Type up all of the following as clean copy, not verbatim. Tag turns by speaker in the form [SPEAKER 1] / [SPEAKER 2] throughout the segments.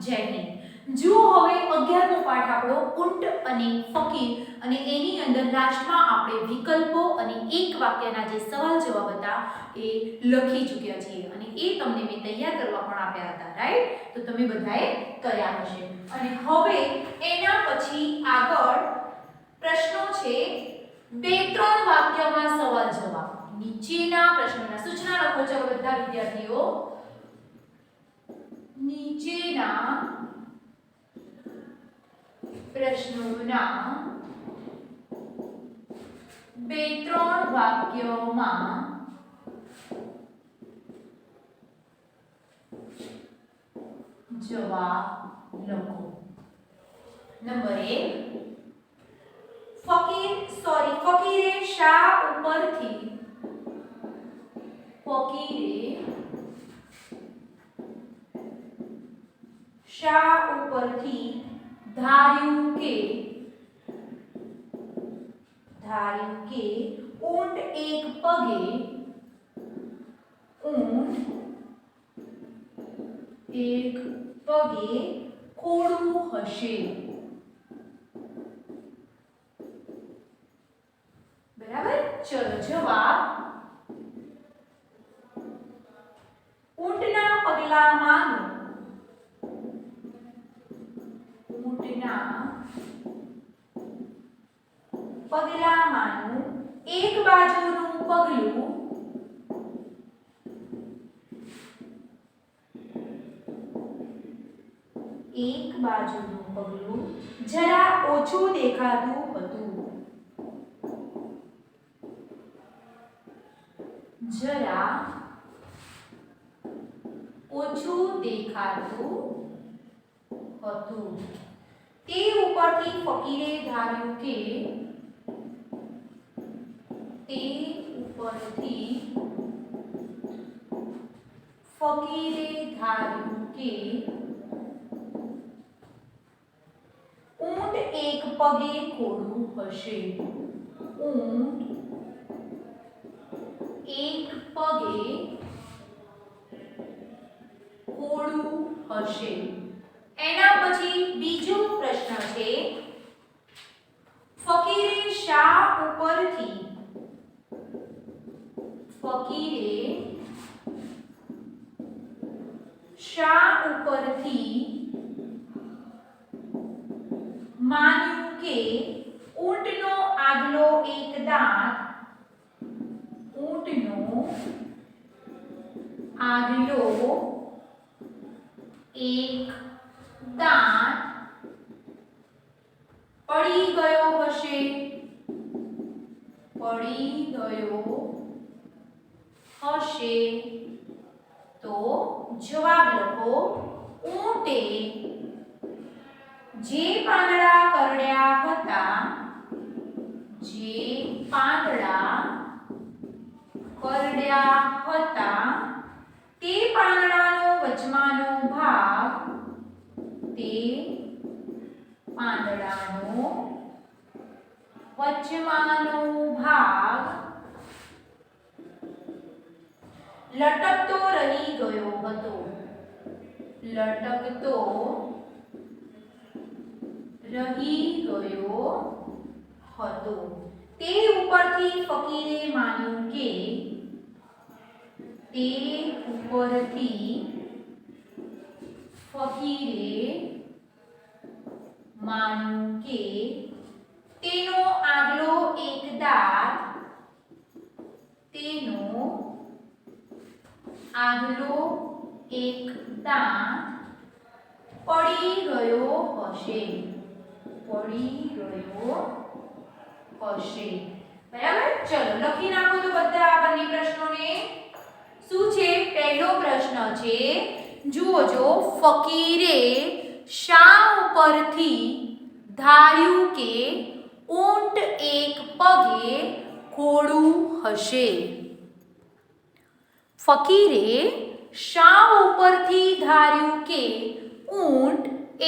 [SPEAKER 1] જય હિન્દ। જુઓ હવે 11મો પાઠ આપણો ઊંટ અને ફકીર અને એની અંદર લાસ્ટમાં આપણે વિકલ્પો અને એક વાક્યના જે સવાલ જવાબ હતા એ લખી ચૂક્યા છીએ અને એ તમને મેં તૈયાર કરવા પણ આપ્યા હતા, રાઈટ? તો તમે બધાએ કર્યા હશે અને હવે એના પછી આગળ પ્રશ્નો છે, બે ત્રણ વાક્યમાં સવાલ જવાબ। નીચેના પ્રશ્નોના સૂચના લખો છો બધા વિદ્યાર્થીઓ। નીચેના પ્રશ્નોના બે ત્રણ વાક્યોમાં જવાબ લખો। નંબર 1, ફકીરે શા ઉપરથી ધાર્યું કે ઊંટ એક પગે ખોડું હશે। બરાબર? ચલો જવાબ, ઊંટના પગલામાંનું એક બાજુનું પગલું જરા ઓછું દેખાતું હતું। તે ઉપરથી ફકીરે ધાર્યું કે ઊંટ એક પગે ખોડું હશે। એના પછી બીજો પ્રશ્ન છે, ફકીરે શા ઉપરથી માન્યું કે ઊંટનો આગલો એક દાંત પડી ગયો હશે। તો જવાબ લખો, ઊંટે જે પાંદડા કરડ્યા હતા તે પાંદડાનો વચમાંનો ભાગ લટકતો રહી ગયો હતો। તે ઉપરથી ફકીરે માન્યું કે તેનો આગલો એક દાંત પડી ગયો હશે। બરાબર? ચલો લખી નાખો તો બધા આ બંને પ્રશ્નોને। શું છે? પહેલો પ્રશ્ન છે, જુઓ જો, ફકીરે શા ઉપરથી ધાર્યું કે ઊંટ એક પગે ખોડું હશે। ફકીરે શા ઉપરથી ધાર્યું કે ઊંટ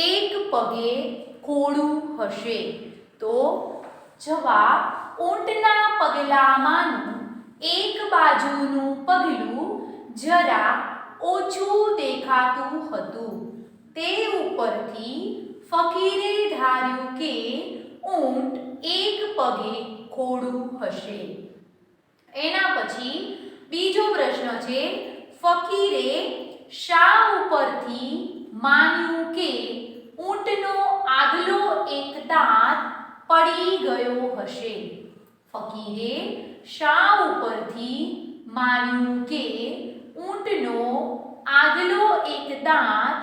[SPEAKER 1] એક પગે ખોડું હશે? તો જવાબ, ઊંટના પગલામાંનું એક બાજુનું પગલું જરા ઓછું દેખાતું હતું। તે ઉપરથી ફકીરે ધાર્યું કે ઊંટ એક પગે ખોડું હશે. એના પછી બીજો પ્રશ્ન છે, ફકીરે શા ઉપરથી માન્યું કે ઊંટનો આગલો એક દાંત પડી ગયો હશે. ફકીરે શા ઉપરથી માન્યું કે ઊંટનો આગલો એક દાંત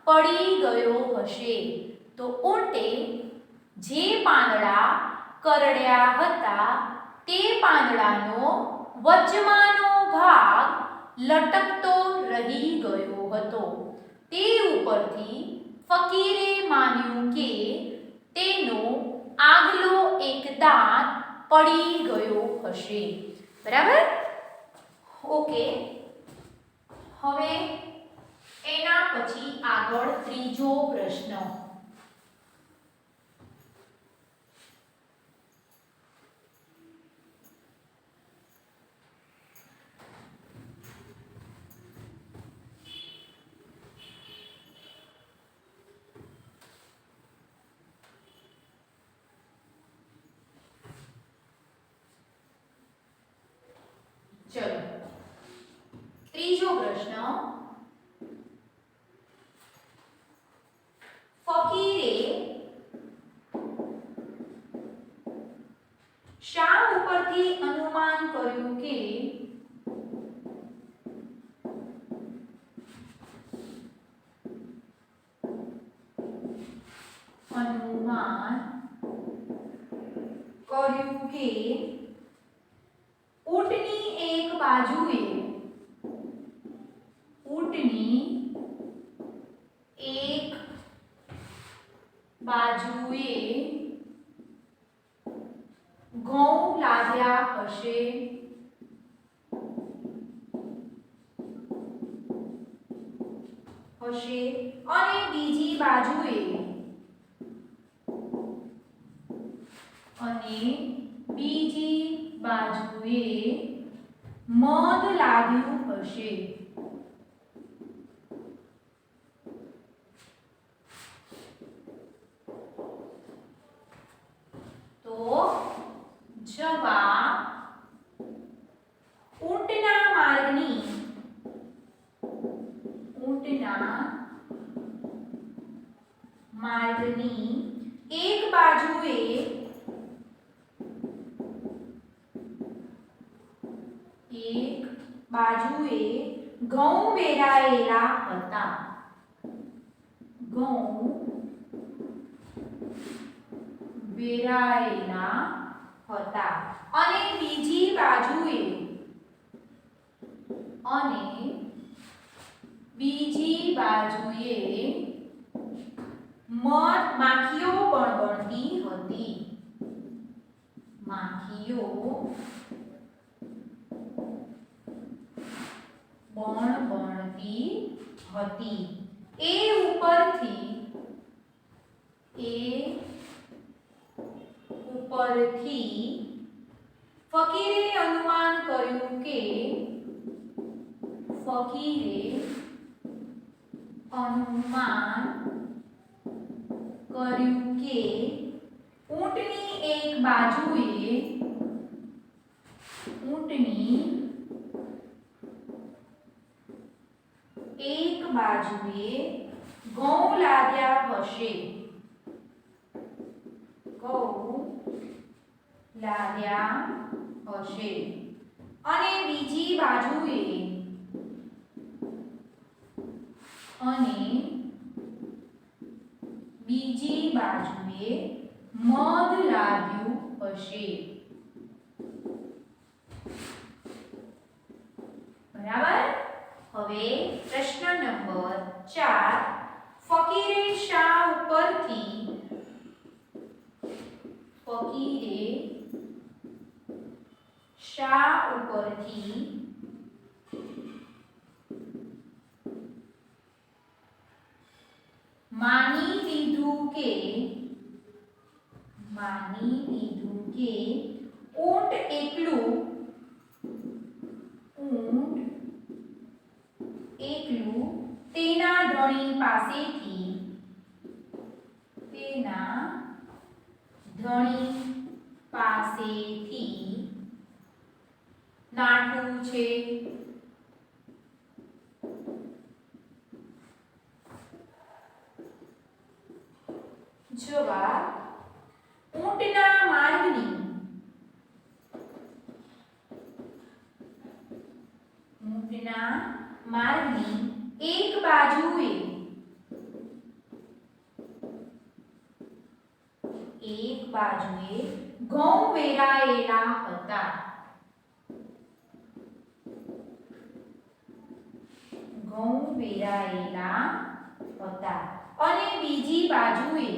[SPEAKER 1] પડી ગયો હશે. તો ઊંટે જે પાંદડા કરડ્યા હતા તે પાંદડાનો વચમાંનો ભાગ લટકતો રહી ગયો હતો. તે ઉપરથી ફકીરે માન્યું કે તેનો આગલો એક દાંત પડી ગયો હશે. બરાબર? ઓકે. હવે એના પછી આગળ ત્રીજો પ્રશ્ન. ચલો, ત્રીજો પ્રશ્ન, ફકીરે શા ઉપરથી અનુમાન કર્યું કે ઊંટની એક બાજુએ ઘઉં લાગ્યા હશે. અને બીજી બાજુએ મધ લાગ્યું હશે. તો જવાબ ઊંટના માર્ગની એક બાજુએ ઘઉં વેરાયેલા હતા. અને બીજી બાજુએ માખીઓ બણબણતી હતી. એ ઉપરથી ફકીરે અનુમાન કર્યું કે ઊંટની એક બાજુએ ઘઉં લાગ્યા હશે. અને બીજી બાજુએ મધ લાગ્યું હશે. બરાબર? હવે પ્રશ્ન નંબર 4, ફકીરે શા ઉપરથી માની લીધું કે ઊંટ એકલું તેના ધણી પાસેથી તેના ધણી પાસેથી નાઠું છે. જવાબ ઊંટના માર્ગની એક બાજુએ ઘઉં વેરાયેલા હતા. અને બીજી બાજુએ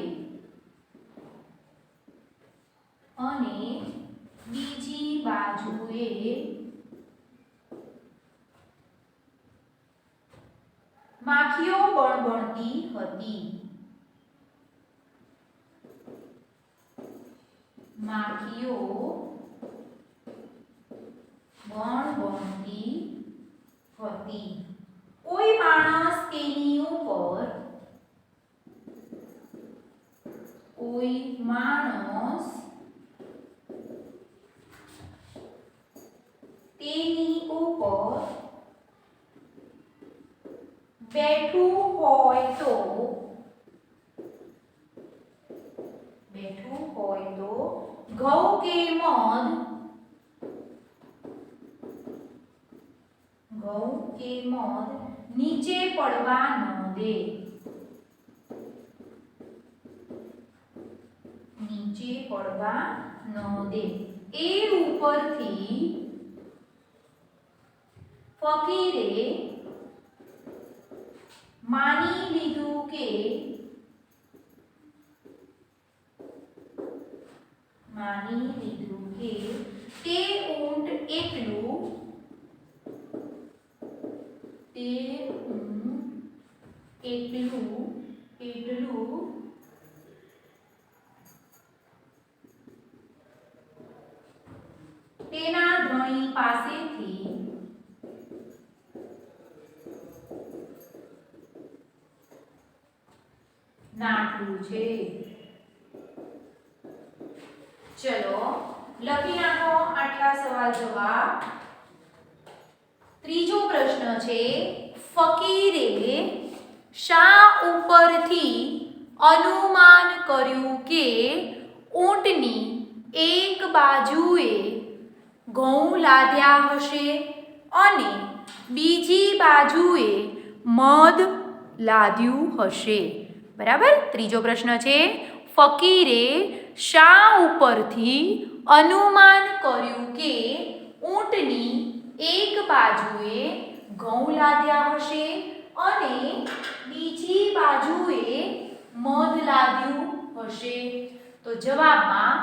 [SPEAKER 1] માખીઓ બણબણતી હતી. કોઈ માણસ તેની ઉપર બેઠું હોય તો ઘઉં કે મધ નીચે પડવા ન દે. એ ઉપરથી ફકીરે માની લીધું કે તે ઊંટ એકલું તેના ધણી પાસેથી નાઠું છે. ચલો લખી નાખો આટલા સવાલ જવાબ. ત્રીજો પ્રશ્ન છે, ફકીરે શા ઉપરથી અનુમાન કર્યું કે ઊંટની એક બાજુએ ઘઉં લાદ્યા હશે અને બીજી બાજુએ મધ લાદ્યું હશે. બરાબર. ત્રીજો પ્રશ્ન છે, ફકીરે શા ઉપરથી અનુમાન કર્યું કે ઊંટની એક બાજુએ ઘઉં લાદ્યા હશે અને બીજી બાજુએ મધ લાદ્યું હશે. તો જવાબમાં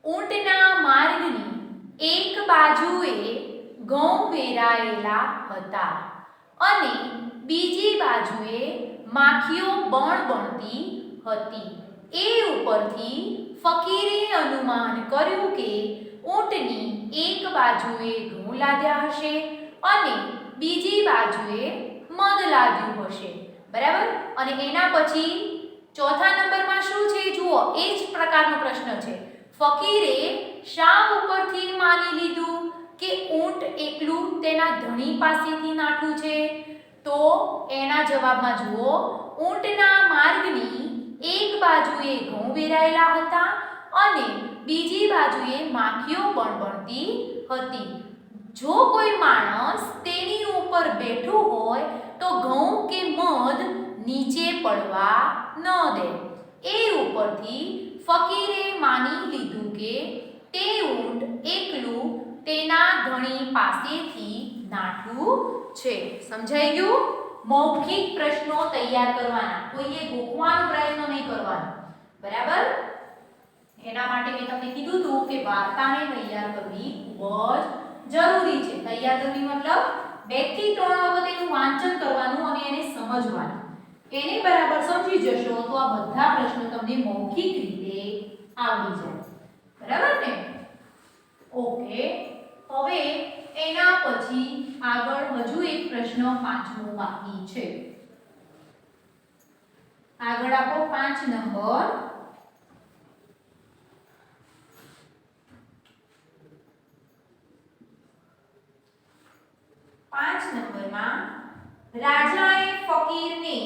[SPEAKER 1] ઊંટના માર્ગની એક બાજુએ ઘઉં વેરાયેલા હતા અને બીજી બાજુએ માખીઓ બણબણતી હતી. એ ઉપરથી ફકીરે અનુમાન કર્યું કે ઊંટની એક બાજુએ ઘઉં લાદ્યા હશે અને બીજી બાજુએ મધ લાદ્યું હશે. બરાબર. અને એના પછી ચોથા નંબરમાં શું છે જુઓ, એ જ પ્રકારનો પ્રશ્ન છે. ફકીરે શા ઉપરથી માની લીધું કે ઊંટ એકલું તેના ધણી પાસેથી નાઠું છે? તો એના જવાબમાં જુઓ, ઊંટના માર્ગની એક બાજુએ ઘઉં વેરાયેલા હતા અને બીજી બાજુએ માખીઓ બણબણતી હતી. જો કોઈ માણસ તેની ઉપર બેઠું હોય તો ઘઉં કે મધ નીચે પડવા ન દે. એ ઉપરથી ફકીરે માની લીધું કે તે ઊંટ એકલું તેના ધણી પાસેથી નાઠું છે. સમજાઈ ગયું? મૌખિક પ્રશ્નો તૈયાર કરવાના, કોઈએ ગોખવાનો પ્રયત્ન નહીં કરવાનો. બરાબર. એના માટે મેં તમને કીધું હતું કે વાર્તાને તૈયાર કરવી ખૂબ જ જરૂરી છે. તૈયાર કરવી મતલબ 2 થી 3 વખત એનું વાંચન કરવાનું અને એને સમજવાનું. એને બરાબર સમજી જશો તો આ બધા પ્રશ્નો તમને મૌખિક રીતે આવડી જાય. બરાબર ને? ઓકે. હવે એના પછી આગળ હજુ એક પ્રશ્ન પાંચમો બાકી છે. આગળ આપો 5 નંબર. નંબરમાં રાજાએ ફકીરને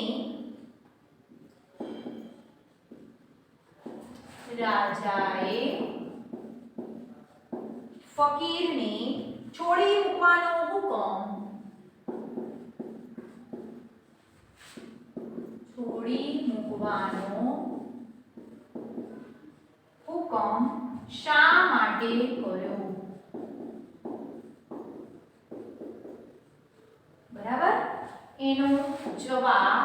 [SPEAKER 1] છોડી મૂકવાનો હુકમ શા માટે કર્યો? બરાબર. એનો જવાબ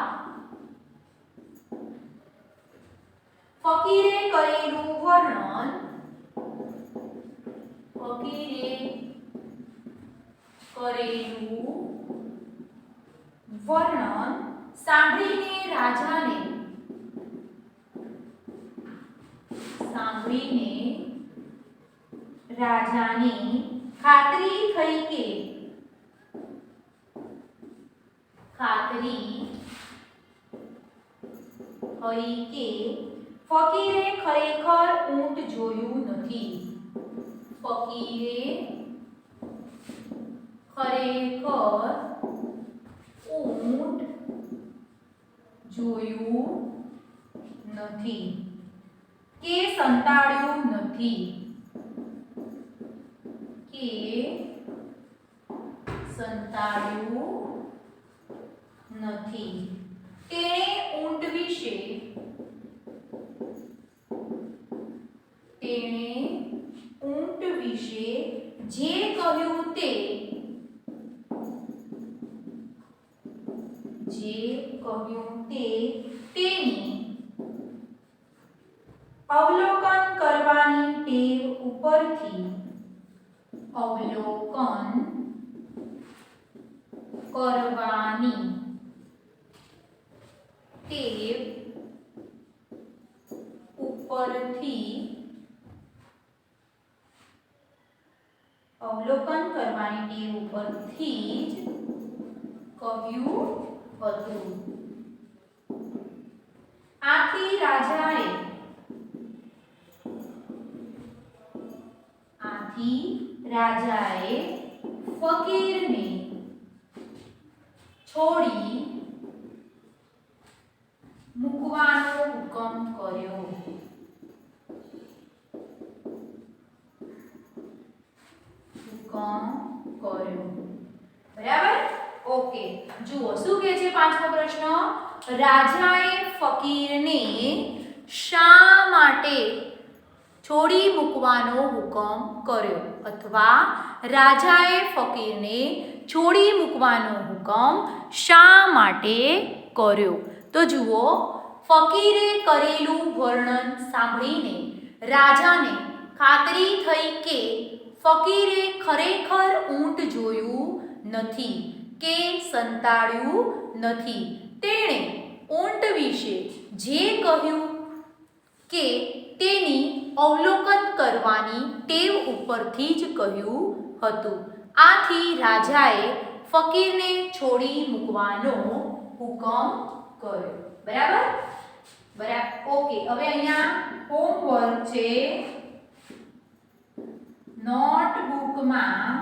[SPEAKER 1] ફકીરે કરેલું વર્ણન સાંભળીને રાજાને ખાતરી થઈ કે ફકીરે ખરેખર ઊંટ જોયું નથી. કે સંતાડ્યું નથી. તેણે ઊંટ વિશે જે કહ્યું તે તેની અવલોકન કરવાની ટેવ ઉપરથી જ કહ્યું હતું. આથી રાજાએ ફકીરને છોડી મૂકવાનો હુકમ કર્યો. બરાબર. ઓકે, જુઓ શું કહે છે પાંચમો પ્રશ્ન. રાજાએ ફકીરને શા માટે છોડી મૂકવાનો હુકમ કર્યો? અથવા રાજાએ ફકીરને છોડી મૂકવાનો હુકમ શા માટે કર્યો? તો જુઓ, ફકીરે કરેલું વર્ણન સાંભળીને રાજાને ખાતરી થઈ કે ફકીરે ખરેખર ઊંટ જોયું નથી કે સંતાડ્યું નથી. તેણે ઊંટ વિશે જે કહ્યું કે તેની અવલોકન કરવાની ટેવ ઉપરથી જ કહ્યું હતું. આથી રાજાએ ફકીરને છોડી મૂકવાનો હુકમ કર્યો. બરાબર. ઓકે, હવે અહીંયા હોમવર્ક છે. નોટબુકમાં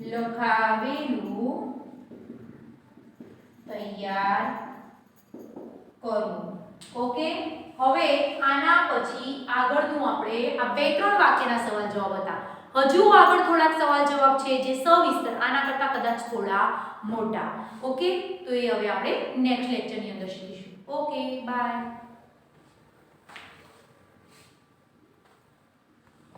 [SPEAKER 1] લખાવેલું તૈયાર કરવું. ઓકે, હવે આના પછી આગળનું આપણે આ 2-3 વાક્યના સવાલ જવાબ હતા. હજુ આગળ થોડાક સવાલ જવાબ છે જે સવિસ્તર આના કરતા કદાચ થોડા મોટા. ઓકે, તો એ હવે આપણે નેક્સ્ટ લેક્ચરની અંદર શીખીશું. Okay, by.